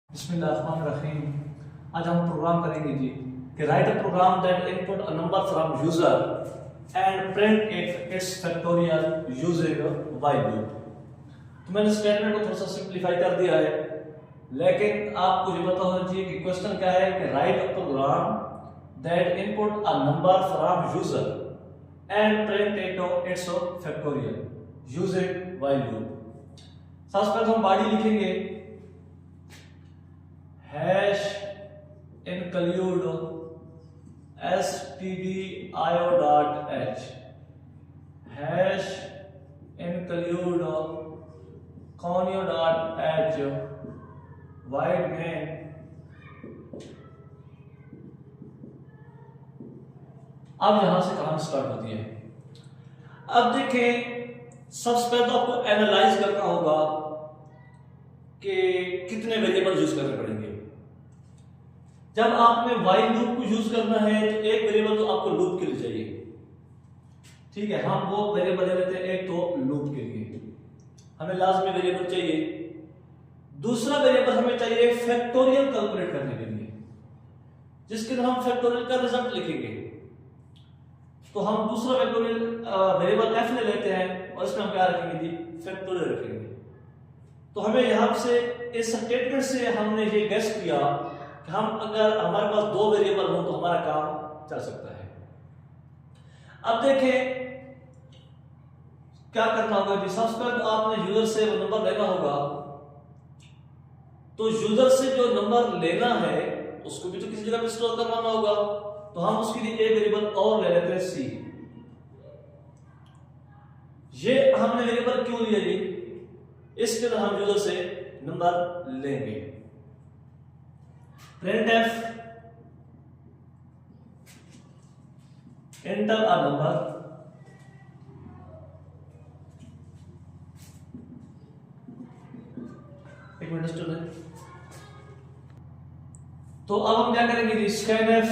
बिस्मिल्लाहिर्रहमानिर्रहीम। आज हम प्रोग्राम करेंगे जी कि write a program that input a number from user and print its factorial using while loop. तो मैंने स्टेटमेंट को थोड़ा सा सिंप्लीफाई कर दिया है, लेकिन आपको ये पता होना चाहिए कि क्वेश्चन क्या है कि write a program that input a number from user and print its factorial using while loop. सबसे पहले हम बॉडी लिखेंगे hash include stdio.h hash include conio.h void main अब यहां से कहानी स्टार्ट होती है। अब देखें, सबसे पहले तो आपको एनालाइज करना होगा कि कितने वेरिएबल यूज करने पड़ेंगे। जब आपने व्हाइल लूप को यूज करना है तो एक वेरिएबल तो आपको लूप के लिए चाहिए, ठीक है। हम वो वेरिएबल ले लेते हैं एक तो लूप के लिए हमें लाजमी वेरिएबल चाहिए। दूसरा वेरिएबल हमें चाहिए फैक्टोरियल कैलकुलेट करने के लिए, जिसके अंदर हम फैक्टोरियल का रिजल्ट लिखेंगे। तो हम दूसरा फैक्टोरियल वेरिएबल f ले लेते हैं और इसमें हम क्या रखेंगे जी, फैक्टोरियल रखेंगे। तो हमें यहां से इस स्टेटमेंट से हमने ये गेस किया कि हम अगर हमारे पास दो वेरिएबल हो तो हमारा काम चल सकता है। अब देखें क्या करना होगा जी। सबसे पहले आपने यूजर से वो नंबर लेना होगा। तो यूजर से जो नंबर लेना है उसको भी तो किसी जगह पे स्टोर करवाना होगा। तो हम उसके लिए एक वेरिएबल और ले लेते हैं सी। ये हमने वेरिएबल क्यों लिया जी, इसके अंदर हम यूजर से नंबर लेंगे। printf enter a number एक मिनट स्टूडेंट है। तो अब हम क्या करेंगे जी, scanf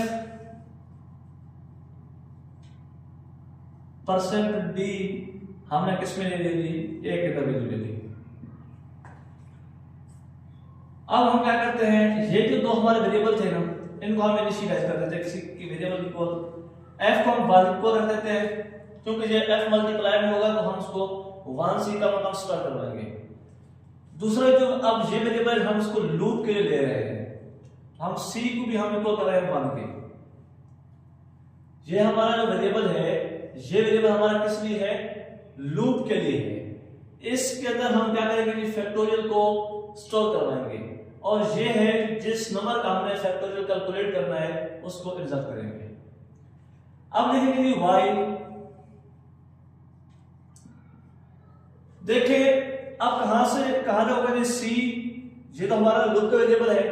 %d हमने किसमें ले ली जी, a के वैल्यू ले ली। अब हम क्या करते हैं, ये जो दो हमारे वेरिएबल थे ना, इनको हम इनिशियलाइज कर देते हैं किसी की वेरिएबल इक्वल f को हम 1 को रख देते हैं, क्योंकि ये f मल्टीप्लाई में होगा तो हम उसको 1 c का मतलब स्टार्ट करवाएंगे। दूसरा जो अब ये वेरिएबल हम इसको लूप के लिए ले रहे हैं, हम c को भी हम इक्वल कर रहे हैं 1 के। ये हमारा जो वेरिएबल है, ये वेरिएबल हमारा किस लिए है, लूप के लिए है। इसके अंदर हम क्या करेंगे, फैक्टोरियल को स्टोर करवाएंगे और ये है जिस नंबर का हमने फैक्टोरियल कैलकुलेट करना है उसको इंसर्ट करेंगे। अब लिखेंगे जी व्हाइल। देखिए अब कहां से कहां तक होगा जी, सी ये तो हमारा लूप का वेरिएबल है,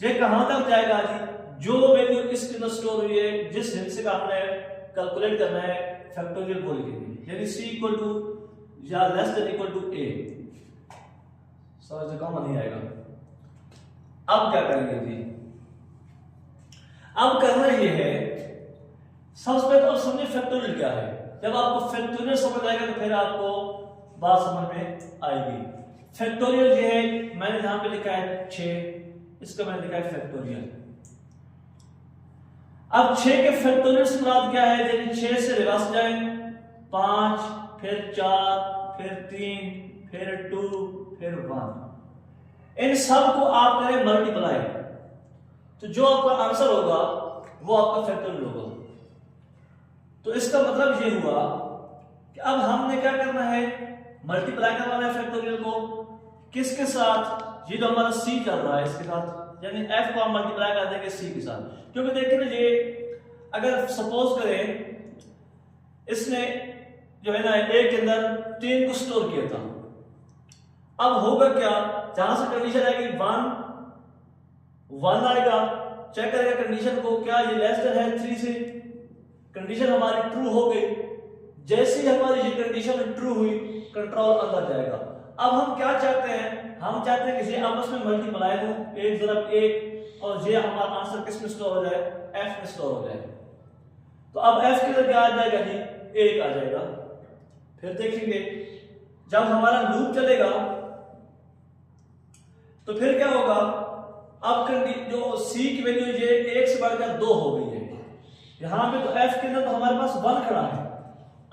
ये कहां तक जाएगा जी, जो वैल्यू इसके अंदर स्टोर हुई है, जिस हिस्से का हमने कैलकुलेट करना है फैक्टोरियल को लिखेंगे, यानी सी इक्वल टू या लेस देन इक्वल टू ए। समझ कम नहीं आएगा। अब क्या करेंगे जी, अब करना ये है, सबसे पहले तो समझिए फैक्टोरियल क्या है। जब आपको फैक्टोरियल समझ आएगा तो फिर आपको बात समझ में आएगी। फैक्टोरियल ये है, मैंने यहां पे लिखा है 6, इसका मैंने लिखा है फैक्टोरियल। अब 6 के फैक्टोरियल से मुराद क्या है, यदि 6 से रिवर्स जाए 5 फिर 4 फिर 3 फिर 2 फिर 1, इन सब को आप करें मल्टीप्लाई, तो जो आपका आंसर होगा वो आपका फैक्टोरियल होगा। तो इसका मतलब ये हुआ कि अब हमने क्या करना है, मल्टीप्लाई करवाना है फैक्टोरियल को किसके साथ, ये जो हमारा सी चल रहा है इसके साथ, यानी f को हम मल्टीप्लाई कर देंगे सी के साथ। क्योंकि देखिए ना, ये अगर सपोज करें इसने जो है ना a के अंदर 3 को स्टोर किया था, अब होगा क्या, जहां से कंडीशन आएगी 1 आएगा, चेक करेगा कंडीशन को, क्या ये लेस देन है 3 से, कंडीशन हमारी ट्रू हो गई। जैसे ही हमारी ये कंडीशन ट्रू हुई, कंट्रोल अंदर जाएगा। अब हम क्या चाहते हैं, हम चाहते हैं कि ये आपस में मल्टीप्लाई हो, 1 + 1, और ये हमारा आंसर किस में स्टोर हो जाए, f में स्टोर हो जाए। तो अब f के अंदर क्या आ जाएगा जी, 1 आ जाएगा। फिर देखेंगे जब हमारा लूप चलेगा तो फिर क्या होगा, अब जो c की वैल्यू ये 1 से बढ़कर 2 हो गई है। यहां पे तो f के अंदर तो हमारे पास 1 खड़ा है।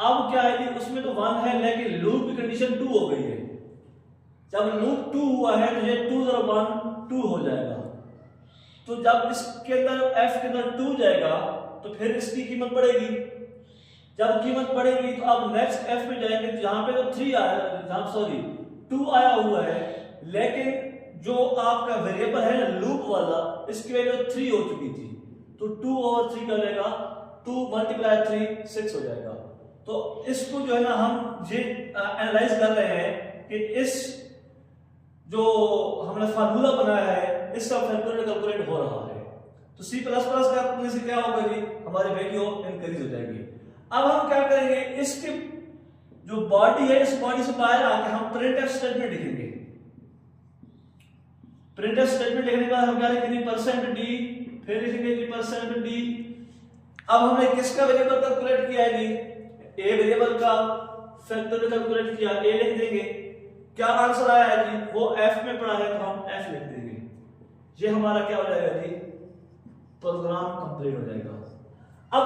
अब क्या है, उसमें तो 1 है लेकिन लूप की कंडीशन 2 हो गई है। जब लूप 2 हुआ है तो ये 2 + 1 2 हो जाएगा। तो जब इसके अंदर f के अंदर 2 जाएगा तो फिर इसकी कीमत बढ़ेगी। जब कीमत बढ़ेगी तो अब नेक्स्ट f में जाएंगे तो यहाँ पे तो 3 आया, सॉरी 2 आया हुआ है, लेकिन जो आपका वेरिएबल है ना लूप वाला, इसकी वैल्यू 3 हो चुकी थी। तो 2 और 3 कर लेगा, 2 × 3 6 हो जाएगा। तो इसको जो है ना हम ये एनालाइज कर रहे हैं कि इस जो हमने फार्मूला बनाया है इसका फैक्टोरियल कैलकुलेट हो रहा है। तो C++ करने से क्या होगा जी, हमारी वैल्यू इंक्रीज हो जाएगी। अब हम क्या करेंगे, इसके जो बॉडी है इस बॉडी से बाहर आके हम प्रिंटफ स्टेटमेंट लिखेंगे। प्रिंटफ स्टेटमेंट लिखने के बाद हम क्या लिखेंगे, %d, फिर लिखेंगे कि %d। अब हमने किसका वेरिएबल कैलकुलेट किया है जी, a वेरिएबल का फैक्टोरियल कैलकुलेट किया, a लिख देंगे। क्या आंसर आया है जी, वो f में पड़ा है तो हम f लिख देंगे। ये हमारा क्या हो जाएगा जी, प्रोग्राम कंप्लीट हो जाएगा। अब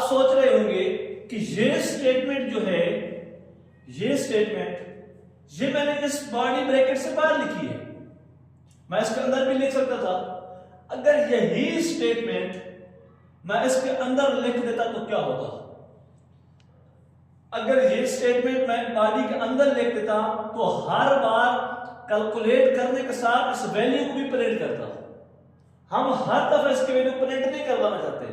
सोच रहे होंगे कि ये स्टेटमेंट जो है, ये स्टेटमेंट ये मैंने इस बॉडी ब्रैकेट से बाहर लिखी है, मैं इसके अंदर भी लिख सकता था। अगर यही स्टेटमेंट मैं इसके अंदर लिख देता तो क्या होता, अगर ये स्टेटमेंट मैं बॉडी के अंदर लिख देता तो हर बार कैलकुलेट करने के साथ इस वैल्यू को भी प्रिंट करता। हम हर दफा इसकी वैल्यू प्रिंट नहीं करवाना चाहते,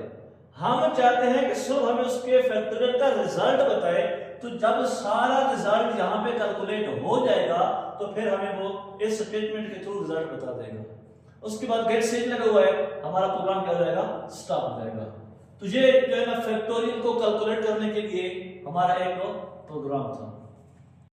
हम चाहते हैं कि सिर्फ हमें उसके फैक्टोरियल का रिजल्ट बताए। तो जब सारा रिजल्ट यहाँ पे कैलकुलेट हो जाएगा तो फिर हमें वो इस स्टेटमेंट के थ्रू रिजल्ट बता देगा। उसके बाद गेट सेज लगा हुआ है, हमारा प्रोग्राम क्या हो जाएगा, स्टॉप हो जाएगा। तो ये जो है ना फैक्टोरियल को कैलकुलेट करने के लिए हमारा एक प्रोग्राम था।